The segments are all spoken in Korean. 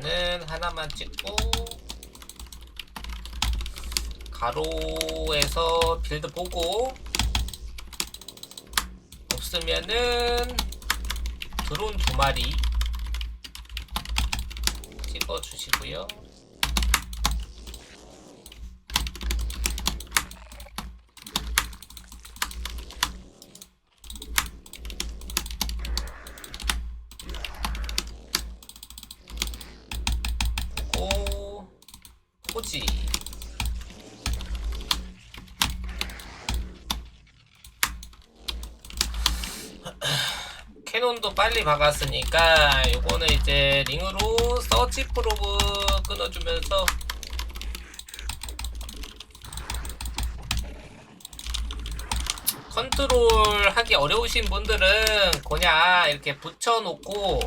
있으면은 하나만 찍고 가로에서 빌드 보고 없으면은 드론 2마리 찍어 주시고요. 포지 캐논도 빨리 박았으니까 요거는 이제 링으로 서치 프로브 끊어주면서 컨트롤 하기 어려우신 분들은 그냥 이렇게 붙여놓고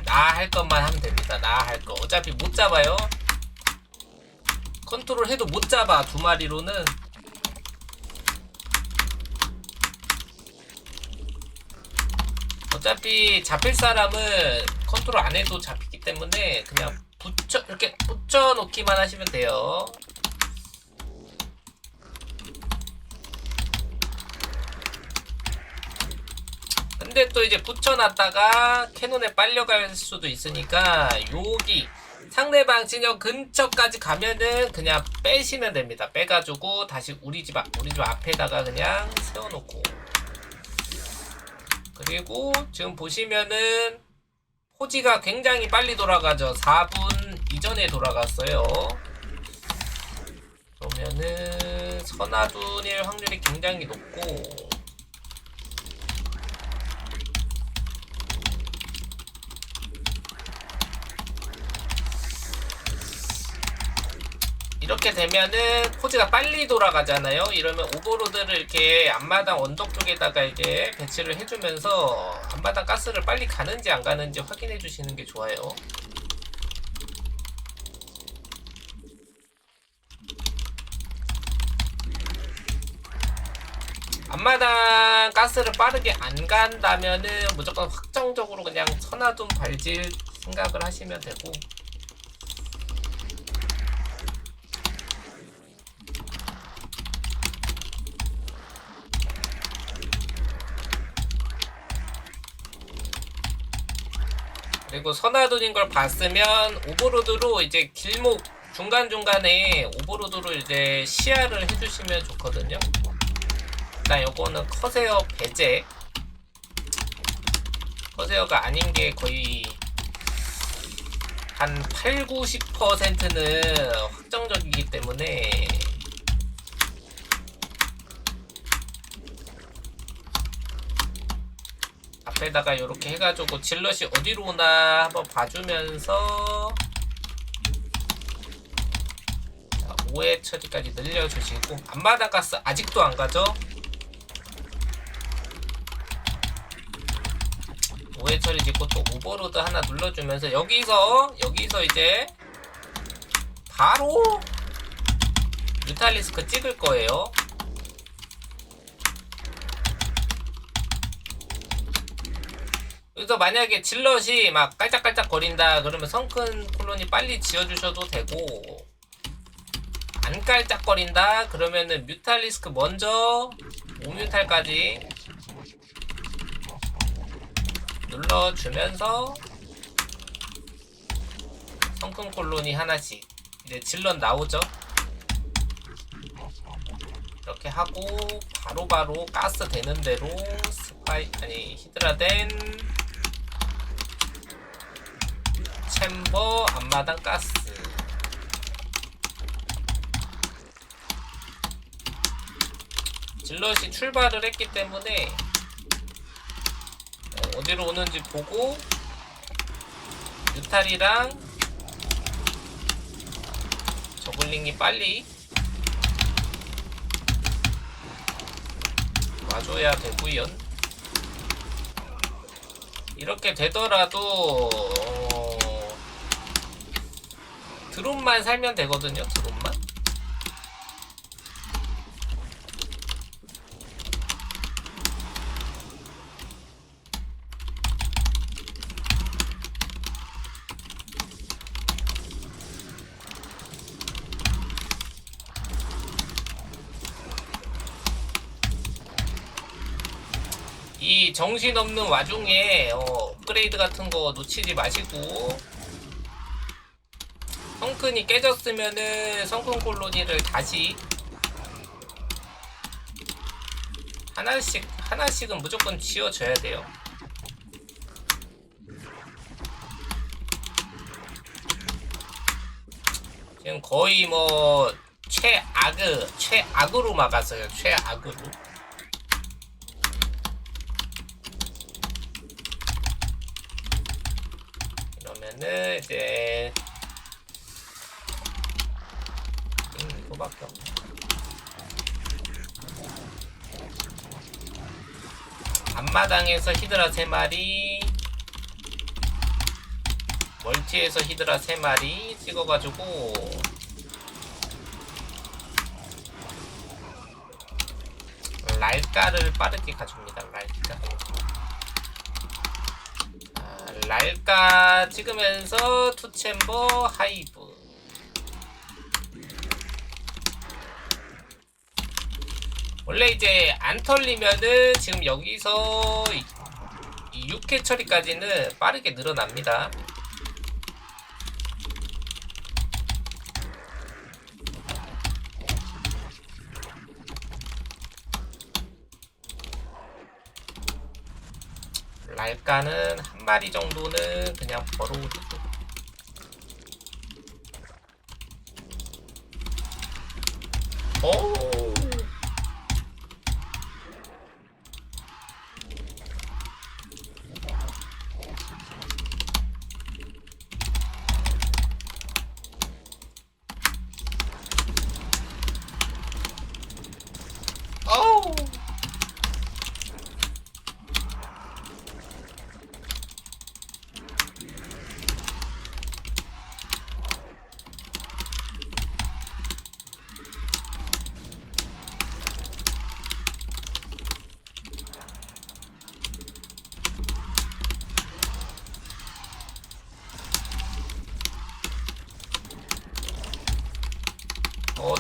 나 할 것만 하면 됩니다. 나 할 거 어차피 못 잡아요. 컨트롤 해도 못 잡아 2마리로는. 어차피 잡힐 사람은 컨트롤 안 해도 잡히기 때문에 그냥 이렇게 붙여 놓기만 하시면 돼요. 근데 또 이제 붙여놨다가 캐논에 빨려갈 수도 있으니까 여기 상대방 진영 근처까지 가면은 그냥 빼시면 됩니다. 빼가지고 다시 우리 집 앞에다가 그냥 세워놓고. 그리고 지금 보시면은 포지가 굉장히 빨리 돌아가죠. 4분 이전에 돌아갔어요. 그러면은 선화둔일 확률이 굉장히 높고, 이렇게 되면은 포즈가 빨리 돌아가잖아요. 이러면 오버로드를 이렇게 앞마당 언덕 쪽에다가 이제 배치를 해주면서 앞마당 가스를 빨리 가는지 안 가는지 확인해 주시는 게 좋아요. 앞마당 가스를 빠르게 안 간다면은 무조건 확정적으로 그냥 선화둔 발질 생각을 하시면 되고, 그리고 선화둔인 걸 봤으면 오버로드로 이제 길목 중간중간에 오버로드로 이제 시야를 해주시면 좋거든요. 일단 요거는 커세어 배제, 커세어가 아닌 게 거의 한 8, 90%는 확정적이기 때문에 앞에다가 이렇게 해가지고 질럿이 어디로 오나 한번 봐주면서 5회 처리까지 늘려주시고, 앞마당 가스 아직도 안 가죠? 5회 처리 짓고 또 오버로드 하나 눌러주면서 여기서 이제 바로 뮤탈리스크 찍을 거예요. 그래서 만약에 질럿이 막 깔짝깔짝 거린다 그러면 성큰 콜론이 빨리 지어주셔도 되고, 안 깔짝거린다 그러면은 뮤탈리스크 먼저 5뮤탈까지 눌러주면서 성큰 콜론이 하나씩 이제 질럿 나오죠. 이렇게 하고 바로바로 가스 되는 대로 히드라덴 챔버 앞마당 가스. 질럿이 출발을 했기 때문에 어디로 오는지 보고 뮤탈이랑 저글링이 빨리 와줘야 되구요. 이렇게 되더라도 드론만 살면 되거든요. 드론만. 이 정신없는 와중에 업그레이드 같은 거 놓치지 마시고, 성큰이 깨졌으면은 성큰 콜로니를 다시 하나씩은 무조건 지어줘야 돼요. 지금 거의 뭐 최악으로 막았어요. 최악으로. 이러면은 이제 이거밖에 없네. 앞마당에서 히드라 3마리, 멀티에서 히드라 3마리 찍어가지고 랄까를 빠르게 가줍니다. 랄까 찍으면서 투챔버 하이브. 원래 이제 안 털리면은 지금 여기서 이 6회 처리까지는 빠르게 늘어납니다. 랄까는 한 마리 정도는 그냥 벌어오죠. 오!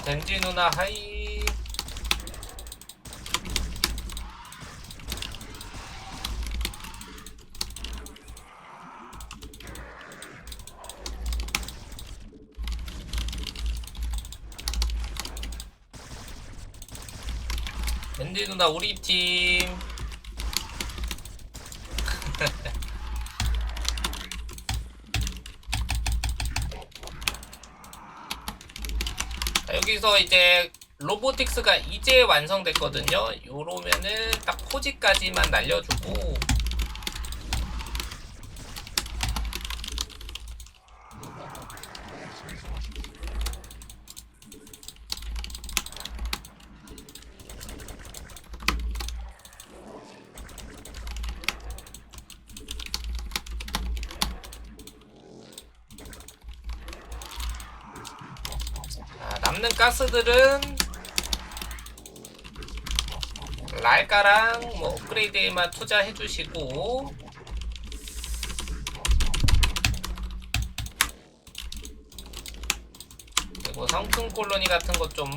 덴지 누나 하이. 덴지 누나 우리 팀. 여기서 이제 로보틱스가 이제 완성됐거든요. 요러면은 딱 포지까지만 날려주고, 남는 가스들은 랄까랑 뭐 업그레이드에만 투자해주시고, 그리고 성큰 콜로니 같은 거 좀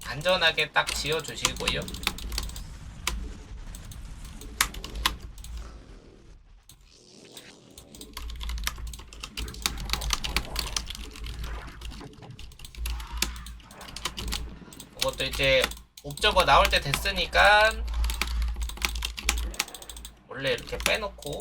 안전하게 딱 지어주시고요. 이것도 이제 옵저버 나올 때 됐으니까 원래 이렇게 빼놓고,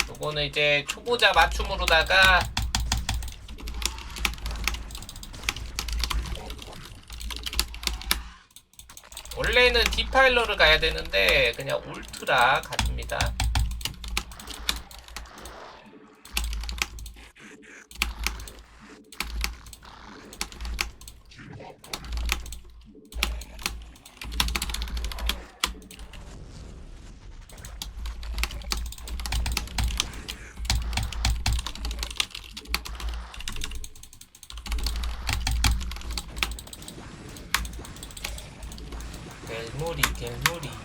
요거는 이제 초보자 맞춤으로다가 원래는 디파일러를 가야 되는데 그냥 울트라 가줍니다. 갤무리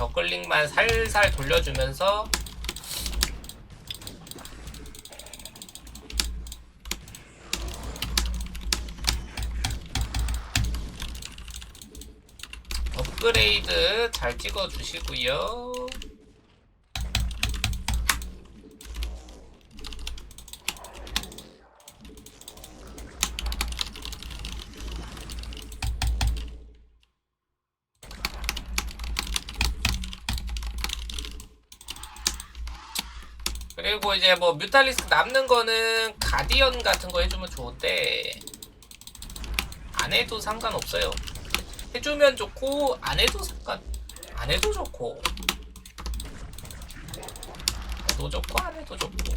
저글링만 살살 돌려주면서 업그레이드 잘 찍어 주시고요. 그리고 이제 뭐 뮤탈리스크 남는 거는 가디언 같은 거 해주면 좋은데 안 해도 상관없어요. 해주면 좋고 안 해도 안 해도 좋고 해도 좋고 안 해도 좋고.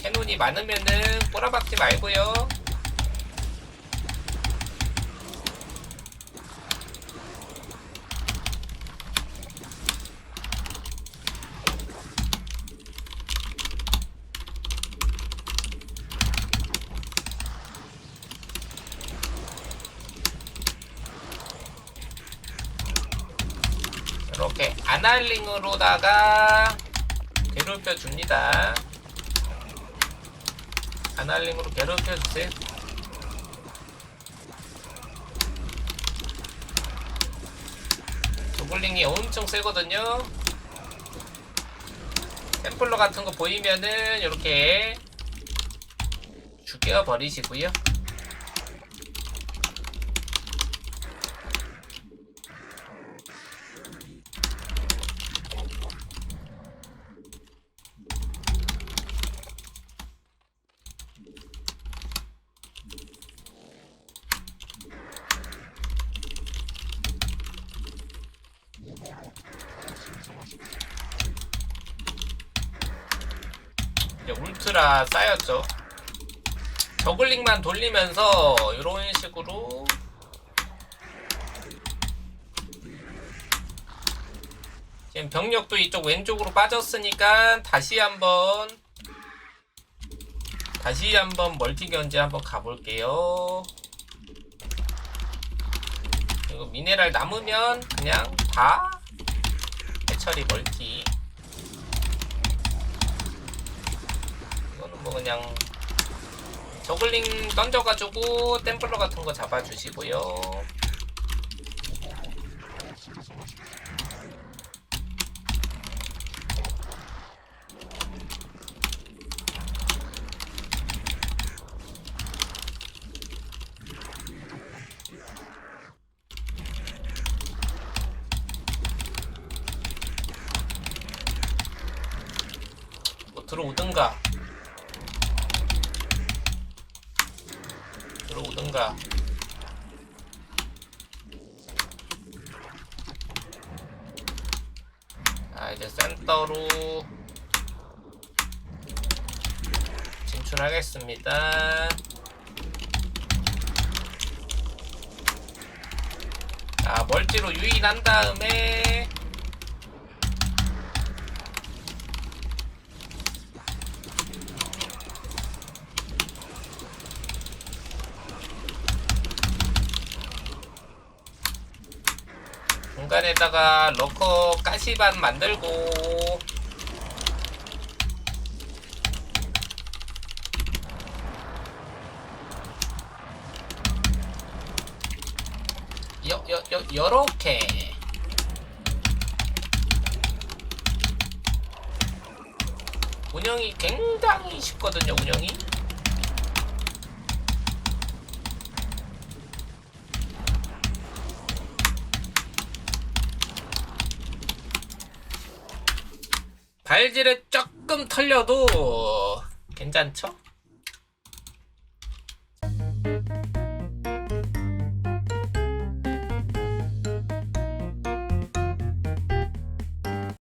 캐논이 많으면은 꼬라박지 말고요. 이렇게 아날링으로다가 괴롭혀 줍니다. 아날링으로 괴롭혀 주세요. 저글링이 엄청 세거든요. 템플러 같은 거 보이면은 이렇게 죽여 버리시고요. 울트라 쌓였죠. 저글링만 돌리면서 이런 식으로 지금 병력도 이쪽 왼쪽으로 빠졌으니까 다시 한번 멀티 견제 한번 가볼게요. 그리고 미네랄 남으면 그냥 다 해처리 멀티. 뭐 그냥 저글링 던져가지고 템플러 같은 거 잡아주시고요. 뭐 들어오든가 이제 센터로 진출하겠습니다. 멀티로 유인한 다음에 중간에다가 러커 가시반 만들고 요렇게 운영이 굉장히 쉽거든요. 운영이 발질에 조금 털려도 괜찮죠?